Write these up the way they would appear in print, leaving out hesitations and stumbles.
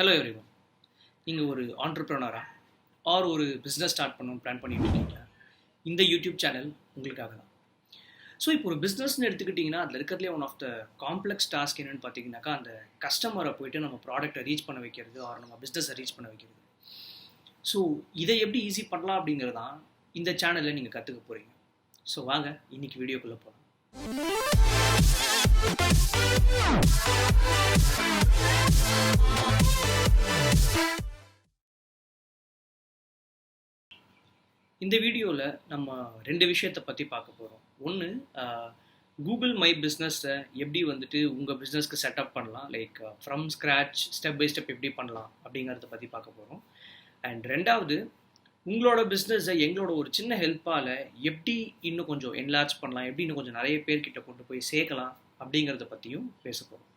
Hello everyone. நீங்கள் ஒரு ஆண்டர்ப்ரனரா ஒரு பிஸ்னஸ் ஸ்டார்ட் பண்ணணும் பிளான் பண்ணிட்டு இருக்கீங்களா? இந்த யூடியூப் சேனல் உங்களுக்காக தான். ஸோ இப்போ ஒரு பிஸ்னஸ்ன்னு எடுத்துக்கிட்டிங்கன்னா அதில் இருக்கிறதுலே one of the complex task என்னென்னு பார்த்தீங்கன்னாக்கா அந்த கஸ்டமரை போய்ட்டு நம்ம ப்ராடக்ட்டை ரீச் பண்ண வைக்கிறது நம்ம பிஸ்னஸை ரீச் பண்ண வைக்கிறது. ஸோ இதை எப்படி ஈஸி பண்ணலாம் அப்படிங்கிறது தான் இந்த சேனலில் நீங்கள் கற்றுக்க போகிறீங்க. ஸோ வாங்க இன்னைக்கு வீடியோக்குள்ளே போகலாம். இந்த வீடியோவில் நம்ம ரெண்டு விஷயத்தை பற்றி பார்க்க போகிறோம். ஒன்று, கூகுள் மை பிஸ்னஸை எப்படி வந்துட்டு உங்கள் பிஸ்னஸ்க்கு செட்டப் பண்ணலாம், like from scratch step by step எப்படி பண்ணலாம் அப்படிங்கிறத பற்றி பார்க்க போகிறோம். அண்ட் ரெண்டாவது, உங்களோட பிஸ்னஸை எங்களோட ஒரு சின்ன ஹெல்ப்பால் எப்படி இன்னும் கொஞ்சம் என்லார்ஜ் பண்ணலாம், எப்படி இன்னும் கொஞ்சம் நிறைய பேர்கிட்ட கொண்டு போய் சேர்க்கலாம் அப்படிங்கிறத பற்றியும் பேச போகிறோம்.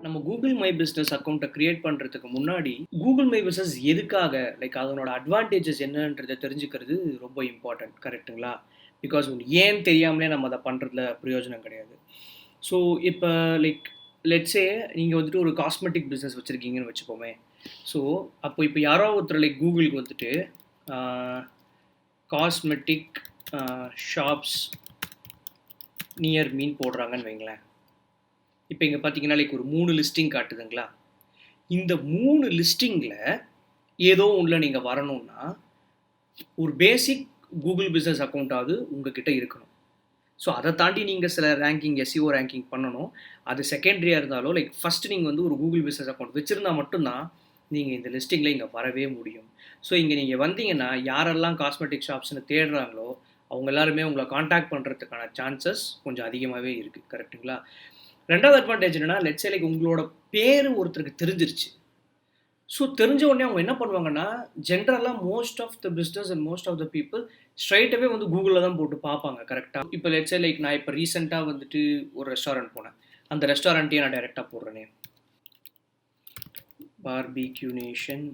நம்ம கூகுள் மை பிஸ்னஸ் அக்கௌண்ட்டை க்ரியேட் பண்ணுறதுக்கு முன்னாடி கூகுள் மை பிஸ்னஸ் எதுக்காக, லைக் அதனோட அட்வான்டேஜஸ் என்னன்றதை தெரிஞ்சுக்கிறது ரொம்ப இம்பார்ட்டன்ட், கரெக்டுங்களா? பிகாஸ் ஏன் தெரியாமலே நம்ம அதை பண்ணுறதுல பிரயோஜனம் கிடையாது. ஸோ இப்போ லைக் லெட்ஸே நீங்கள் வந்துட்டு ஒரு காஸ்மெட்டிக் பிஸ்னஸ் வச்சுருக்கீங்கன்னு வச்சுப்போமே. ஸோ அப்போ இப்போ யாரோ ஒருத்தர் லைக் கூகுளுக்கு வந்துட்டு காஸ்மெட்டிக் ஷாப்ஸ் நியர் மீன் போடுறாங்கன்னு வைங்களேன். இப்போ இங்கே பார்த்தீங்கன்னா லைக் ஒரு 3 லிஸ்டிங் காட்டுதுங்களா? இந்த 3 லிஸ்டிங்கில் ஏதோ ஒன்றில் நீங்கள் வரணும்னா ஒரு பேசிக் கூகுள் பிஸ்னஸ் அக்கௌண்ட்டாவது உங்ககிட்ட இருக்கணும். ஸோ அதை தாண்டி நீங்கள் சில ரேங்கிங் எஸ்இஓ ரேங்கிங் பண்ணணும். அது செகண்டரியாக இருந்தாலும் லைக் ஃபஸ்ட்டு நீங்கள் வந்து ஒரு கூகுள் பிஸ்னஸ் அக்கௌண்ட் வச்சுருந்தா மட்டும்தான் நீங்கள் இந்த லிஸ்டிங்கில் இங்கே வரவே முடியும். ஸோ இங்கே நீங்கள் வந்தீங்கன்னா யாரெல்லாம் காஸ்மெட்டிக் ஷாப்ஸ்னு தேடுறாங்களோ அவங்க எல்லாருமே உங்களை காண்டாக்ட் பண்ணுறதுக்கான சான்சஸ் கொஞ்சம் அதிகமாகவே இருக்குது, கரெக்டுங்களா? ரெண்டாவது அட்வான்டேஜ் என்னன்னா, லெட்ஸ் சே லைக் உங்களோட பேர் ஒருத்தருக்கு தெரிஞ்சிருச்சு. ஸோ தெரிஞ்ச உடனே அவங்க என்ன பண்ணுவாங்கன்னா, ஜென்ரலாக most of the business and most of the people ஸ்ட்ரைட்டாகவே வந்து கூகுளில் தான் போட்டு பார்ப்பாங்க, கரெக்டாக? இப்போ லெட்ஸ் சே லைக் நான் இப்போ ரீசெண்டாக வந்துட்டு ஒரு ரெஸ்டாரண்ட் போனேன். அந்த ரெஸ்டாரண்ட்டையே நான் டைரெக்டாக போடுறேனே, பார்பிக்யூ நேஷன்.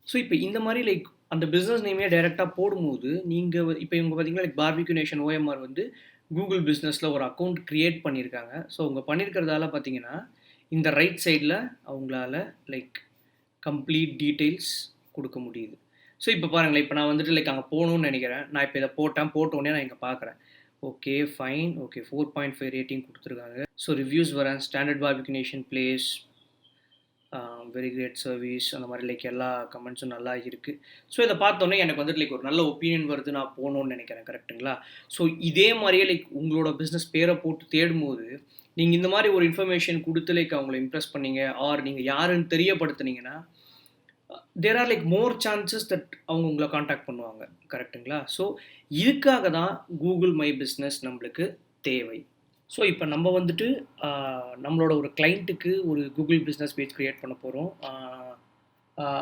ஸோ இப்போ இந்த மாதிரி லைக் அந்த பிஸ்னஸ் நேமே டைரெக்டாக போடும்போது நீங்கள் இப்போ இவங்க பார்த்தீங்கன்னா லைக் பார்பிக்யூ நேஷன் ஓஎம்ஆர் வந்து கூகுள் பிஸ்னஸில் ஒரு அக்கௌண்ட் க்ரியேட் பண்ணியிருக்காங்க. ஸோ அவங்க பண்ணியிருக்கிறதால பார்த்தீங்கன்னா இந்த ரைட் சைடில் அவங்களால லைக் கம்ப்ளீட் டீட்டெயில்ஸ் கொடுக்க முடியுது. ஸோ இப்போ பாருங்களேன், இப்போ நான் வந்துட்டு லைக் அங்கே போகணுன்னு நினைக்கிறேன். நான் இப்போ இதை போட்டோடனே நான் இங்கே பார்க்குறேன். ஓகே ஃபைன், ஓகே 4.5 ரேட்டிங் கொடுத்துருக்காங்க. ஸோ ரிவ்யூஸ் வரேன், standard barbecue nation place, very great service, அந்த மாதிரி லைக் எல்லா கமெண்ட்ஸும் நல்லா இருக்குது. ஸோ இதை பார்த்தோன்னே எனக்கு வந்துட்டு லைக் ஒரு நல்ல ஒப்பீனியன் வருது, நான் போகணுன்னு நினைக்கிறேன், கரெக்டுங்களா? ஸோ இதே மாதிரியே லைக் உங்களோட பிஸ்னஸ் பேரை போட்டு தேடும்போது நீங்கள் இந்த மாதிரி ஒரு இன்ஃபர்மேஷன் கொடுத்து லைக் அவங்கள இம்ப்ரெஸ் பண்ணீங்க ஆர் நீங்கள் யாருன்னு தெரியப்படுத்துனீங்கன்னா there are like more chances that அவங்க உங்களை காண்டாக்ட் பண்ணுவாங்க, கரெக்டுங்களா? ஸோ இதுக்காக தான் கூகுள் மை பிஸ்னஸ் நம்மளுக்கு தேவை. ஸோ இப்போ நம்ம வந்துட்டு நம்மளோட ஒரு கிளைண்ட்டுக்கு ஒரு கூகுள் பிஸ்னஸ் பேஜ் க்ரியேட் பண்ண போகிறோம்.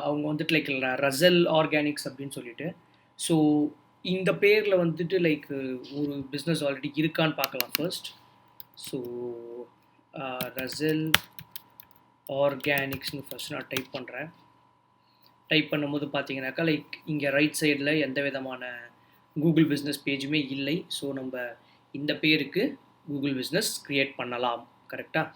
அவங்க வந்துட்டு லைக் ரசல் ஆர்கானிக்ஸ் அப்படின்னு சொல்லிட்டு. ஸோ இந்த பேரில் வந்துட்டு லைக் ஒரு பிஸ்னஸ் ஆல்ரெடி இருக்கான்னு பார்க்கலாம் ஃபர்ஸ்ட். ஸோ ரசல் ஆர்கானிக்ஸ்னு ஃபர்ஸ்ட் நான் டைப் பண்ணுறேன். டைப் பண்ணும்போது பார்த்தீங்கன்னாக்கா லைக் இங்கே ரைட் சைடில் எந்த விதமான கூகுள் பிஸ்னஸ் பேஜுமே இல்லை. ஸோ நம்ம இந்த பேருக்கு கூகுள் பிஸ்னஸ் க்ரியேட் பண்ணலாம், கரெக்டாக?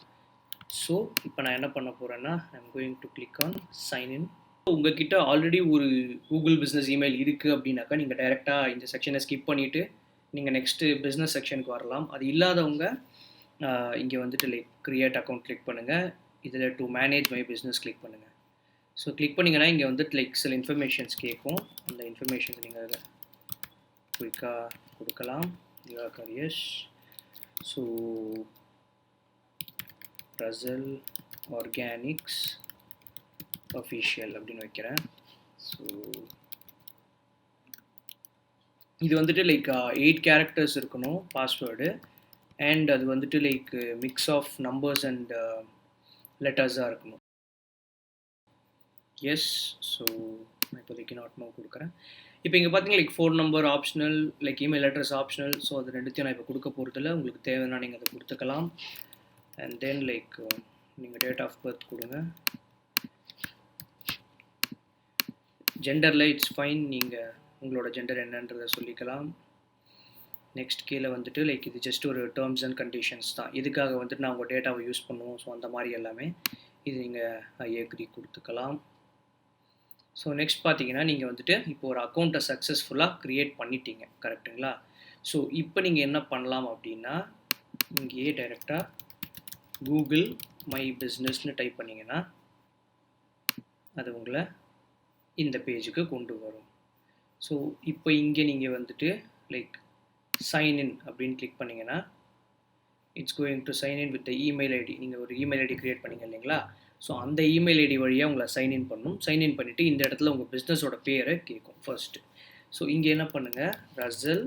ஸோ இப்போ நான் என்ன பண்ண போகிறேன்னா I'm going to click on sign in. உங்ககிட்ட ஆல்ரெடி ஒரு கூகுள் பிஸ்னஸ் இமெயில் இருக்குது அப்படின்னாக்கா நீங்கள் டைரெக்டாக இந்த செக்ஷனை ஸ்கிப் பண்ணிவிட்டு நீங்கள் நெக்ஸ்ட்டு பிஸ்னஸ் செக்ஷனுக்கு வரலாம். அது இல்லாதவங்க இங்கே வந்துட்டு லைக் க்ரியேட் அக்கௌண்ட் கிளிக் பண்ணுங்கள். இதில் to manage my business click பண்ணுங்கள். ஸோ கிளிக் பண்ணிங்கன்னா இங்கே வந்துட்டு லைக் சில இன்ஃபர்மேஷன்ஸ் கேட்கும். அந்த இன்ஃபர்மேஷன்ஸ் நீங்கள் அதில் குயிக்காக கொடுக்கலாம். Your careers. So Russell Organics official அப்படின்னு வைக்கிறேன். ஸோ இது வந்துட்டு லைக் 8 கேரக்டர்ஸ் இருக்கணும் பாஸ்வேர்டு. அண்ட் அது வந்துட்டு like mix of numbers and லெட்டர்ஸாக இருக்கணும். எஸ். ஸோ நான் இப்போதைக்கு நாட் நோ கொடுக்குறேன். இப்போ இங்கே பார்த்தீங்கன்னா like phone number optional, like email address optional. So அது ரெண்டுத்தையும் நான் இப்போ கொடுக்க போகிறதில்ல. உங்களுக்கு தேவைன்னா நீங்கள் அதை கொடுத்துக்கலாம். அண்ட் தென் லைக் நீங்கள் டேட் ஆஃப் பர்த் கொடுங்க. ஜெண்டரில் இட்ஸ் ஃபைன், நீங்கள் உங்களோட ஜெண்டர் என்னன்றதை சொல்லிக்கலாம். நெக்ஸ்ட் கீழே வந்துட்டு லைக் இது ஜஸ்ட் ஒரு டேர்ம்ஸ் அண்ட் கண்டிஷன்ஸ் தான், இதுக்காக வந்துட்டு நான் உங்கள் டேட்டாவை யூஸ் பண்ணுவோம். ஸோ அந்த மாதிரி எல்லாமே இது நீங்கள் ஐ அக்ரி கொடுத்துக்கலாம். ஸோ நெக்ஸ்ட் பார்த்தீங்கன்னா நீங்கள் வந்துட்டு இப்போ ஒரு அக்கௌண்ட்டை சக்ஸஸ்ஃபுல்லாக க்ரியேட் பண்ணிட்டீங்க, கரெக்டுங்களா? ஸோ இப்போ நீங்கள் என்ன பண்ணலாம் அப்படின்னா இங்கேயே டைரெக்டாக கூகுள் மை பிஸ்னஸ்னு டைப் பண்ணிங்கன்னா அது உங்களை இந்த பேஜுக்கு கொண்டு வரும். ஸோ இப்போ இங்கே நீங்கள் வந்துட்டு லைக் சைன்இன் அப்படின்னு கிளிக் பண்ணிங்கன்னா it's going to sign in with email ID. நீங்கள் ஒரு இமெயில் ஐடி க்ரியேட் பண்ணிங்க இல்லைங்களா? ஸோ அந்த இமெயில் ஐடி வழியாக உங்களை சைன்இன் பண்ணணும். சைன்இன் பண்ணிவிட்டு இந்த இடத்துல உங்கள் பிஸ்னஸோட பேரை கேட்கும் ஃபர்ஸ்ட்டு. ஸோ இங்கே என்ன பண்ணுங்கள், ரசல்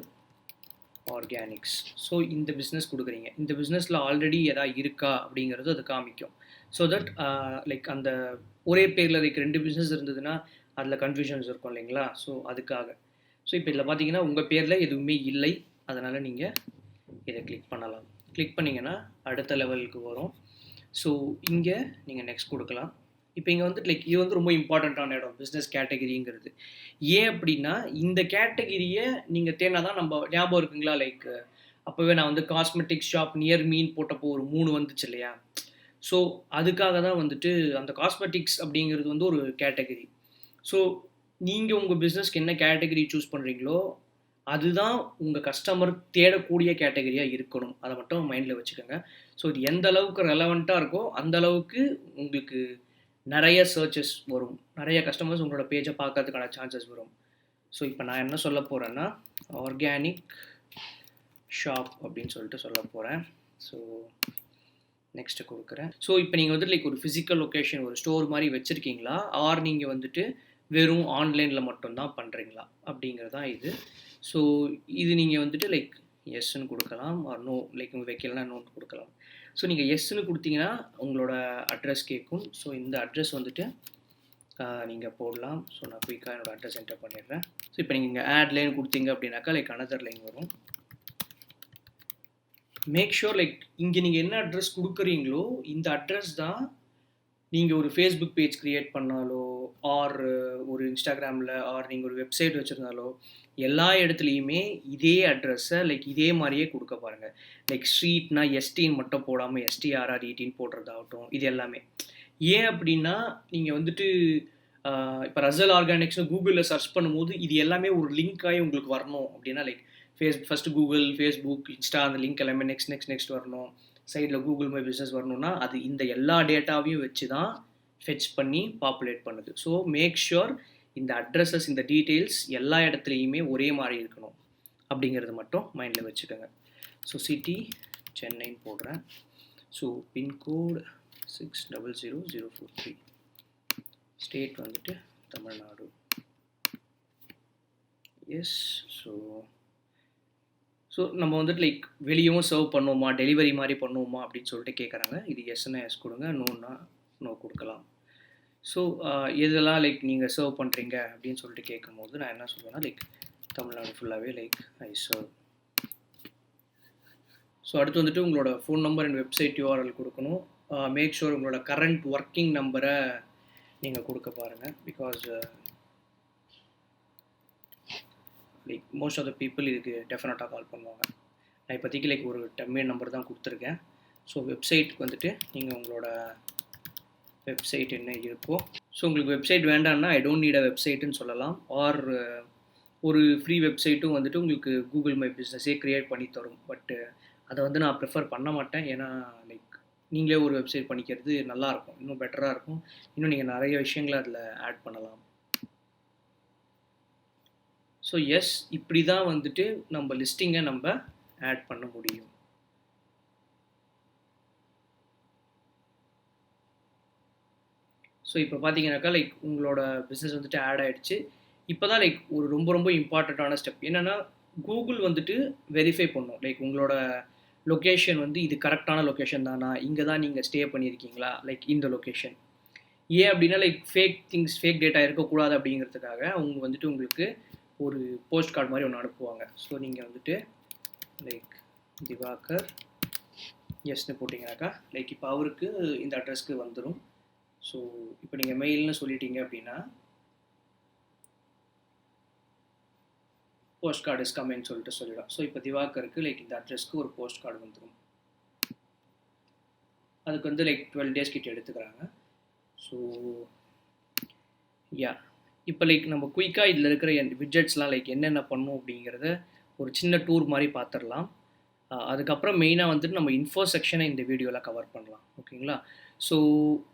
ஆர்கானிக்ஸ். ஸோ இந்த பிஸ்னஸ் கொடுக்குறீங்க, இந்த பிஸ்னஸில் ஆல்ரெடி எதாவது இருக்கா அப்படிங்கிறது அது காமிக்கும். ஸோ தட் லைக் அந்த ஒரே பேரில் லைக் 2 பிஸ்னஸ் இருந்ததுன்னா அதில் கன்ஃபியூஷன்ஸ் இருக்கும் இல்லைங்களா? ஸோ அதுக்காக. ஸோ இப்போ இதில் பார்த்தீங்கன்னா உங்கள் பேரில் எதுவுமே இல்லை, அதனால் நீங்கள் இதை கிளிக் பண்ணலாம். கிளிக் பண்ணிங்கன்னா அடுத்த லெவலுக்கு வரும். ஸோ இங்கே நீங்கள் நெக்ஸ்ட் கொடுக்கலாம். இப்போ இங்கே வந்துட்டு லைக் இது வந்து ரொம்ப இம்பார்ட்டண்ட்டான இடம், பிஸ்னஸ் கேட்டகிரிங்கிறது. ஏன் அப்படின்னா இந்த கேட்டகிரியை நீங்கள் தேடினா தான் நம்ம ஞாபகம் இருக்குங்களா, லைக் அப்போவே நான் வந்து காஸ்மெட்டிக்ஸ் ஷாப் நியர் மீன் போட்டப்போ ஒரு 3 வந்துச்சு இல்லையா? ஸோ அதுக்காக தான் வந்துட்டு அந்த காஸ்மெட்டிக்ஸ் அப்படிங்கிறது வந்து ஒரு கேட்டகிரி. ஸோ நீங்கள் உங்கள் பிஸ்னஸ்க்கு என்ன கேட்டகிரி சூஸ் பண்ணுறீங்களோ அதுதான் உங்கள் கஸ்டமர் தேடக்கூடிய கேட்டகரியாக இருக்கணும். அதை மட்டும் மைண்டில் வச்சுக்கோங்க. ஸோ இது எந்த அளவுக்கு ரெலவெண்ட்டாக இருக்கோ அந்த அளவுக்கு உங்களுக்கு நிறைய சர்ச்சஸ் வரும், நிறைய கஸ்டமர்ஸ் உங்களோட பேஜை பார்க்கறதுக்கான சான்சஸ் வரும். ஸோ இப்போ நான் என்ன சொல்ல போகிறேன்னா ஆர்கானிக் ஷாப் அப்படின்னு சொல்லிட்டு சொல்ல போகிறேன். ஸோ நெக்ஸ்ட்டு கொடுக்குறேன். ஸோ இப்போ நீங்கள் வந்துட்டு லைக் ஒரு ஃபிசிக்கல் லொக்கேஷன் ஒரு ஸ்டோர் மாதிரி வச்சுருக்கீங்களா, ஆர் நீங்கள் வந்துட்டு வெறும் ஆன்லைனில் மட்டும்தான் பண்ணுறீங்களா அப்படிங்கிறது தான் இது. ஸோ இது நீங்கள் வந்துட்டு லைக் எஸ்ன்னு கொடுக்கலாம், ஆர் நோ லைக் உங்கள் வைக்கலனா நோட் கொடுக்கலாம். ஸோ நீங்கள் எஸ்ன்னு கொடுத்தீங்கன்னா உங்களோட அட்ரஸ் கேட்கும். ஸோ இந்த அட்ரஸ் வந்துட்டு நீங்கள் போடலாம். ஸோ நான் குயிக்காக என்னோடய அட்ரஸ் என்டர் பண்ணிடுறேன். ஸோ இப்போ நீங்கள் இங்கே ஆட் லைன் கொடுத்தீங்க அப்படின்னாக்கா லைக் அனதர் லைன் வரும். மேக் ஷூர் லைக் இங்கே நீங்கள் என்ன அட்ரஸ் கொடுக்குறீங்களோ இந்த அட்ரஸ் தான் நீங்கள் ஒரு ஃபேஸ்புக் பேஜ் க்ரியேட் பண்ணாலோ ஆர் ஒரு இன்ஸ்டாகிராமில் ஆர் நீங்கள் ஒரு வெப்சைட் வச்சுருந்தாலோ எல்லா இடத்துலையுமே இதே அட்ரஸை லைக் இதே மாதிரியே கொடுக்க பாருங்கள். லைக் ஸ்ட்ரீட்னா எஸ்டின்னு மட்டும் போடாமல் STRRETன்னு போடுறதாகட்டும், இது எல்லாமே. ஏன் அப்படின்னா நீங்கள் வந்துட்டு இப்போ ரசல் ஆர்கானிக்ஸ்னு கூகுளில் சர்ச் பண்ணும்போது இது எல்லாமே ஒரு லிங்க் ஆகி உங்களுக்கு வரணும் அப்படின்னா like first Google, Facebook, Insta அந்த லிங்க் எல்லாமே நெக்ஸ்ட் வரணும். சைடில் கூகுள் மை பிஸ்னஸ் வரணும்னா அது இந்த எல்லா டேட்டாவையும் வச்சு தான் ஃபெச் பண்ணி பாப்புலேட் பண்ணுது. ஸோ மேக் ஷுர் இந்த அட்ரஸஸ் இந்த டீட்டெயில்ஸ் எல்லா இடத்துலையுமே ஒரே மாதிரி இருக்கணும் அப்படிங்கிறது மட்டும் மைண்டில் வச்சுக்கோங்க. ஸோ சிட்டி சென்னைன்னு போடுறேன். ஸோ பின்கோடு 600043, ஸ்டேட் வந்துட்டு தமிழ்நாடு. எஸ். ஸோ நம்ம வந்துட்டு லைக் வெளியவும் சர்வ் பண்ணுவோமா, டெலிவரி மாதிரி பண்ணுவோமா அப்படின்னு சொல்லிட்டு கேட்குறாங்க. இது எஸ்ன்னா எஸ் கொடுங்க, நோன்னா நோ கொடுக்கலாம். ஸோ எதெல்லாம் லைக் நீங்கள் சர்வ் பண்ணுறீங்க அப்படின்னு சொல்லிட்டு கேட்கும்போது நான் என்ன சொல்லுவேன்னா லைக் தமிழ்நாடு ஃபுல்லாகவே லைக் ஐ சர்வ். ஸோ அடுத்து வந்துட்டு உங்களோட phone number and website URL கொடுக்கணும். மேக் ஷூர் உங்களோட கரண்ட் ஒர்க்கிங் நம்பரை நீங்கள் கொடுக்க பாருங்கள். Because like most of the people இதுக்கு டெஃபினட்டாக கால் பண்ணுவாங்க. நான் இப்போதைக்கு லைக் ஒரு டெம்மே நம்பர் தான் கொடுத்துருக்கேன். ஸோ வெப்சைட்டுக்கு வந்துட்டு நீங்கள் உங்களோட வெப்சைட் என்ன இருக்கோ, ஸோ உங்களுக்கு வெப்சைட் வேண்டாம்னா ஐ டோன்ட் நீட் அ வெப்சைட்டுன்னு சொல்லலாம். ஆர் ஒரு ஃப்ரீ வெப்சைட்டும் வந்துட்டு உங்களுக்கு கூகுள் மை பிஸ்னஸே க்ரியேட் பண்ணி தரும். பட்டு அதை வந்து நான் ப்ரிஃபர் பண்ண மாட்டேன். ஏன்னா லைக் நீங்களே ஒரு வெப்சைட் பண்ணிக்கிறது நல்லாயிருக்கும், இன்னும் பெட்டராக இருக்கும். இன்னும் நீங்கள் நிறைய விஷயங்களை அதில் ஆட் பண்ணலாம். ஸோ எஸ், இப்படி தான் வந்துட்டு நம்ம லிஸ்டிங்கை நம்ம ஆட் பண்ண முடியும். ஸோ இப்போ பார்த்தீங்கன்னாக்கா லைக் உங்களோட பிஸ்னஸ் வந்துட்டு ஆட் ஆகிடுச்சு. இப்போ தான் லைக் ஒரு ரொம்ப இம்பார்ட்டண்ட்டான ஸ்டெப் என்னென்னா கூகுள் வந்துட்டு வெரிஃபை பண்ணும் லைக் உங்களோட லொக்கேஷன் வந்து இது கரெக்டான லொக்கேஷன் தானா, இங்கே தான் நீங்கள் ஸ்டே பண்ணியிருக்கீங்களா, லைக் இந்த லொக்கேஷன். ஏன் அப்படின்னா லைக் ஃபேக் டேட்டா இருக்கக்கூடாது அப்படிங்கிறதுக்காக அவங்க வந்துட்டு உங்களுக்கு ஒரு போஸ்ட் கார்டு மாதிரி ஒன்று அனுப்புவாங்க. ஸோ நீங்கள் வந்துட்டு லைக் திவாகர் எஸ்ன்னு போட்டிங்கனாக்கா லைக் இப்போ அவருக்கு இந்த அட்ரஸ்க்கு வந்துடும். ஸோ இப்போ நீங்கள் மெயில்னு சொல்லிட்டீங்க அப்படின்னா போஸ்ட் கார்டு இஸ் கம்மின்னு சொல்லிட்டு சொல்லிடும். ஸோ இப்போ திவாகருக்கு லைக் இந்த அட்ரஸ்க்கு ஒரு போஸ்ட் கார்டு வந்துடும். அதுக்கு வந்து லைக் 12 days கிட்ட எடுத்துக்கிறாங்க. ஸோ யா இப்போ லைக் நம்ம குயிக்காக இதில் இருக்கிற விட்ஜெட்ஸ்லாம் லைக் என்னென்ன பண்ணும் அப்படிங்கிறத ஒரு சின்ன டூர் மாதிரி பார்த்துடலாம். அதுக்கப்புறம் மெயினாக வந்துட்டு நம்ம இன்ஃபோ செக்ஷனை இந்த வீடியோவில் கவர் பண்ணலாம். ஓகேங்களா? ஸோ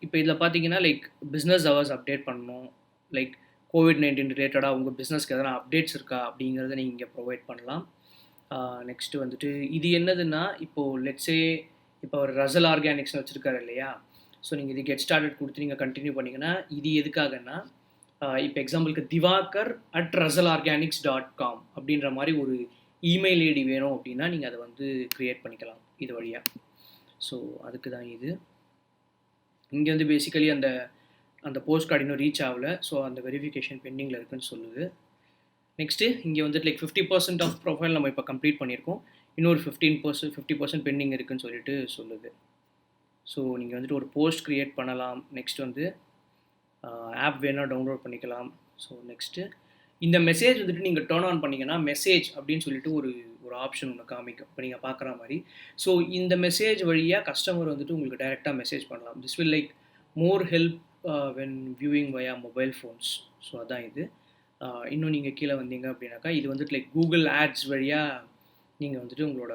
இப்போ இதில் பார்த்தீங்கன்னா லைக் பிஸ்னஸ் ஹவர்ஸ் அப்டேட் பண்ணணும். லைக் COVID-19 ரிலேட்டடாக உங்கள் பிஸ்னஸ்க்கு எதனா அப்டேட்ஸ் இருக்கா அப்படிங்கிறத நீங்கள் இங்கே ப்ரொவைட் பண்ணலாம். நெக்ஸ்ட்டு வந்துட்டு இது என்னதுன்னா, இப்போது லெட்ஸே இப்போ ஒரு ரசல் ஆர்கானிக்ஸ்னு வச்சுருக்காரு இல்லையா? ஸோ நீங்கள் இது கெட் ஸ்டார்டட் கொடுத்து நீங்கள் கண்டினியூ பண்ணிங்கன்னா இது எதுக்காகன்னா, இப்போ எக்ஸாம்பிளுக்கு divakar@russellorganics.com அப்படின்ற மாதிரி ஒரு இமெயில் ஐடி வேணும் அப்படின்னா நீங்கள் அதை வந்து க்ரியேட் பண்ணிக்கலாம் இது வழியாக. ஸோ அதுக்கு தான் இது. இங்கே வந்து பேசிக்கலி அந்த அந்த போஸ்ட் கார்டு இன்னும் ரீச் ஆகலை. ஸோ அந்த வெரிஃபிகேஷன் பெண்டிங்கில் இருக்குன்னு சொல்லுது. நெக்ஸ்ட்டு இங்கே வந்துட்டு லைக் 50% ஆஃப் ப்ரொஃபைல் நம்ம இப்போ கம்ப்ளீட் பண்ணியிருக்கோம். இன்னொரு 50% பெண்டிங் இருக்குன்னு சொல்லிட்டு சொல்லுது. ஸோ நீங்கள் வந்துட்டு ஒரு போஸ்ட் க்ரியேட் பண்ணலாம். நெக்ஸ்ட் வந்து ஆப் வேணால் டவுன்லோட் பண்ணிக்கலாம். ஸோ நெக்ஸ்ட்டு இந்த மெசேஜ் வந்துட்டு நீங்கள் டர்ன் ஆன் பண்ணிங்கன்னா மெசேஜ் அப்படின்னு சொல்லிட்டு ஒரு ஆப்ஷன் ஒன்று காமிக்கும் இப்போ நீங்கள் பார்க்குற மாதிரி. ஸோ இந்த மெசேஜ் வழியாக கஸ்டமர் வந்துட்டு உங்களுக்கு டைரெக்டாக மெசேஜ் பண்ணலாம். This will like more help when viewing via mobile phones. So அதான் இது. இன்னும் நீங்கள் கீழே வந்தீங்க அப்படின்னாக்கா இது வந்துட்டு லைக் கூகுள் ஆட்ஸ் வழியாக நீங்கள் வந்துட்டு உங்களோட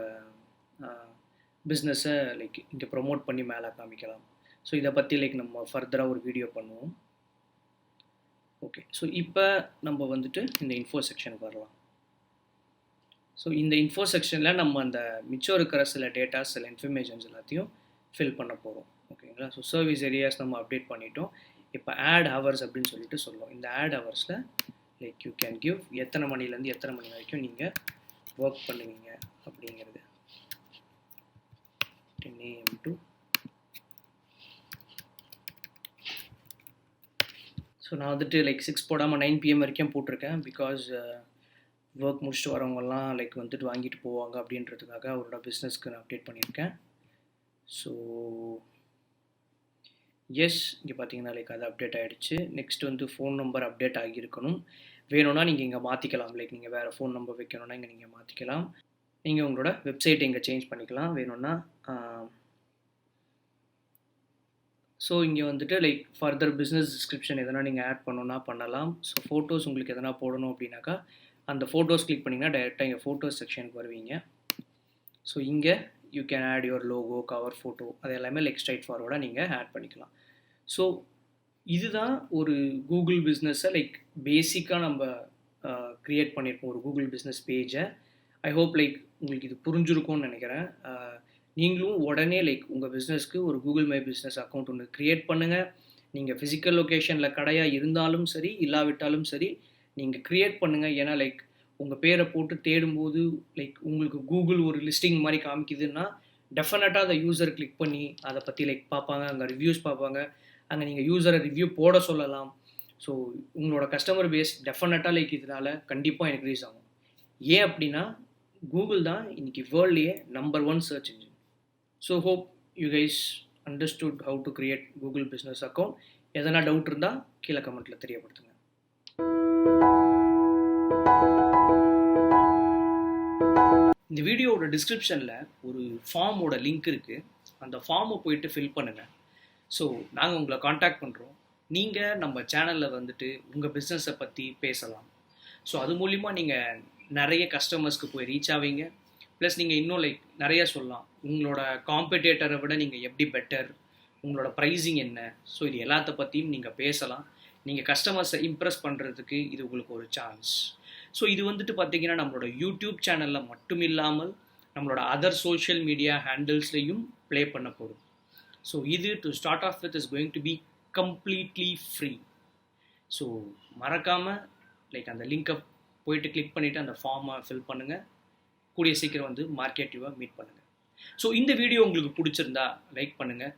பிஸ்னஸை லைக் இங்கே ப்ரொமோட் பண்ணி மேலே காமிக்கலாம். ஸோ இதை பற்றி லைக் நம்ம ஃபர்தராக ஒரு வீடியோ பண்ணுவோம். ஓகே, ஸோ இப்போ நம்ம வந்துட்டு இந்த இன்ஃபோ செக்ஷனுக்கு வரலாம். ஸோ இந்த இன்ஃபோ செக்ஷனில் நம்ம அந்த மிச்சம் இருக்கிற சில டேட்டாஸ், சில இன்ஃபர்மேஷன்ஸ் எல்லாத்தையும் ஃபில் பண்ண போகிறோம். ஓகேங்களா? ஸோ சர்வீஸ் ஏரியாஸ் நம்ம அப்டேட் பண்ணிட்டோம். இப்போ ஆட் ஹவர்ஸ் அப்படின்னு சொல்லிட்டு சொல்லுவோம். இந்த ஆட் ஹவர்ஸில் லைக் யூ கேன் கிவ் எத்தனை மணிலேருந்து எத்தனை மணி வரைக்கும் நீங்கள் ஒர்க் பண்ணுவீங்க அப்படிங்கிறது. 10 AM to ஸோ நான் வந்துட்டு லைக் 6 போடாமல் 9 PM வரைக்கும் போட்டிருக்கேன். பிகாஸ் ஒர்க் முடிச்சுட்டு வரவங்கெல்லாம் லைக் வந்துட்டு வாங்கிட்டு போவாங்க அப்படின்றதுக்காக அவரோட பிஸ்னஸ்க்கு நான் அப்டேட் பண்ணியிருக்கேன். ஸோ எஸ், இங்கே பார்த்தீங்கன்னா லைக் அது அப்டேட் ஆகிடுச்சு. நெக்ஸ்ட் வந்து ஃபோன் நம்பர் அப்டேட் ஆகியிருக்கணும். வேணும்னா நீங்கள் இங்கே மாற்றிக்கலாம். லைக் நீங்கள் வேறு ஃபோன் நம்பர் வைக்கணும்னா இங்கே நீங்கள் மாற்றிக்கலாம். நீங்கள் உங்களோட வெப்சைட்டை இங்கே சேஞ்ச் பண்ணிக்கலாம் வேணும்னா. ஸோ இங்கே வந்துட்டு லைக் ஃபர்தர் பிஸ்னஸ் டிஸ்கிரிப்ஷன் எதனா நீங்கள் ஆட் பண்ணணுன்னா பண்ணலாம். ஸோ ஃபோட்டோஸ் உங்களுக்கு எதனா போடணும் அப்படின்னாக்கா அந்த ஃபோட்டோஸ் கிளிக் பண்ணிங்கன்னா டைரெக்டாக இங்கே ஃபோட்டோஸ் செக்ஷனுக்கு வருவீங்க. ஸோ இங்கே you can add your logo, cover photo, அது எல்லாமே லைக் ஸ்ட்ரைட் ஃபார்வர்டாக நீங்கள் ஆட் பண்ணிக்கலாம். ஸோ இதுதான் ஒரு கூகுள் பிஸ்னஸை லைக் பேசிக்காக நம்ம க்ரியேட் பண்ணியிருக்கோம், ஒரு கூகுள் பிஸ்னஸ் பேஜை. ஐ ஹோப் லைக் உங்களுக்கு இது புரிஞ்சிருக்கும்னு நினைக்கிறேன். நீங்களும் உடனே லைக் உங்கள் பிஸ்னஸ்க்கு ஒரு கூகுள் மை பிஸ்னஸ் அக்கௌண்ட் ஒன்று க்ரியேட் பண்ணுங்கள். நீங்கள் ஃபிசிக்கல் லொக்கேஷனில் கடையாக இருந்தாலும் சரி இல்லாவிட்டாலும் சரி நீங்கள் க்ரியேட் பண்ணுங்கள். ஏன்னா லைக் உங்கள் பேரை போட்டு தேடும்போது லைக் உங்களுக்கு கூகுள் ஒரு லிஸ்டிங் மாதிரி காமிக்குதுன்னா டெஃபினட்டாக அதை யூசர் கிளிக் பண்ணி அதை பற்றி லைக் பார்ப்பாங்க, அங்கே ரிவ்யூஸ் பார்ப்பாங்க, அங்கே நீங்கள் யூசரை ரிவ்யூ போட சொல்லலாம். ஸோ உங்களோட கஸ்டமர் பேஸ் டெஃபினட்டாக லைக் இதனால் கண்டிப்பாக இன்க்ரீஸ் ஆகும். ஏன் அப்படின்னா கூகுள் தான் இன்றைக்கி வேர்ல்ட்லேயே number 1 search engine. So hope you guys understood how to create Google business account. எதனா டவுட் இருந்தால் கீழே கமெண்ட்டில் தெரியப்படுத்துங்க. இந்த வீடியோவோட டிஸ்கிரிப்ஷனில் ஒரு ஃபார்மோட லிங்க் இருக்குது. அந்த ஃபார்மை போயிட்டு ஃபில் பண்ணுங்கள். ஸோ நாங்கள் உங்களை காண்டாக்ட் பண்ணுறோம். நீங்கள் நம்ம சேனலில் வந்துட்டு உங்கள் பிஸ்னஸை பற்றி பேசலாம். ஸோ அது மூலிமா நீங்கள் நிறைய கஸ்டமர்ஸ்க்கு போய் ரீச் ஆவீங்க. ப்ளஸ் நீங்கள் இன்னும் லைக் நிறைய சொல்லலாம். உங்களோட காம்படிட்டரை விட நீங்கள் எப்படி பெட்டர், உங்களோட ப்ரைஸிங் என்ன, ஸோ இது எல்லாத்த பற்றியும் நீங்கள் பேசலாம். நீங்கள் கஸ்டமர்ஸை இம்ப்ரெஸ் பண்ணுறதுக்கு இது உங்களுக்கு ஒரு சான்ஸ். ஸோ இது வந்துட்டு பார்த்தீங்கன்னா நம்மளோட யூடியூப் சேனலில் மட்டும் இல்லாமல் நம்மளோட அதர் சோஷியல் மீடியா ஹேண்டில்ஸ்லையும் ப்ளே பண்ண போகும். ஸோ இது to start off with is going to be completely free. So மறக்காமல் லைக் அந்த லிங்கை போயிட்டு கிளிக் பண்ணிவிட்டு அந்த ஃபார்மை ஃபில் பண்ணுங்கள். கூடிய சீக்கிரம் வந்து மார்க்கெட்டிவாக மீட் பண்ணுங்கள். ஸோ இந்த வீடியோ உங்களுக்கு பிடிச்சிருந்தா லைக் பண்ணுங்கள்.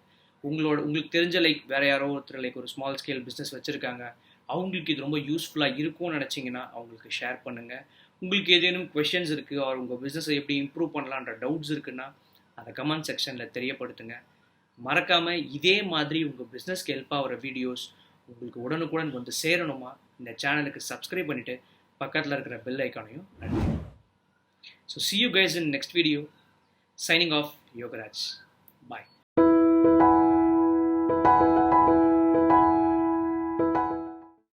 உங்களுக்கு தெரிஞ்ச லைக் வேறு யாரோ ஒருத்தர் லைக் ஒரு ஸ்மால் ஸ்கேல் பிஸ்னஸ் வச்சுருக்காங்க, அவங்களுக்கு இது ரொம்ப யூஸ்ஃபுல்லாக இருக்கும்னு நினச்சிங்கன்னா அவங்களுக்கு ஷேர் பண்ணுங்கள். உங்களுக்கு ஏதேனும் கொஷின்ஸ் இருக்குது, அவர் உங்கள் பிஸ்னஸை எப்படி இம்ப்ரூவ் பண்ணலான்ற டவுட்ஸ் இருக்குன்னா அதை கமெண்ட் செக்ஷனில் தெரியப்படுத்துங்க. மறக்காமல் இதே மாதிரி உங்கள் பிஸ்னஸ்க்கு ஹெல்ப் ஆகிற வீடியோஸ் உங்களுக்கு உடனுக்குடன் வந்து சேரணுமா இந்த சேனலுக்கு சப்ஸ்கிரைப் பண்ணிவிட்டு பக்கத்தில் இருக்கிற பெல் ஐக்கானையும் அழுத்துங்க. So see you guys in next video. Signing off, Yogaraj.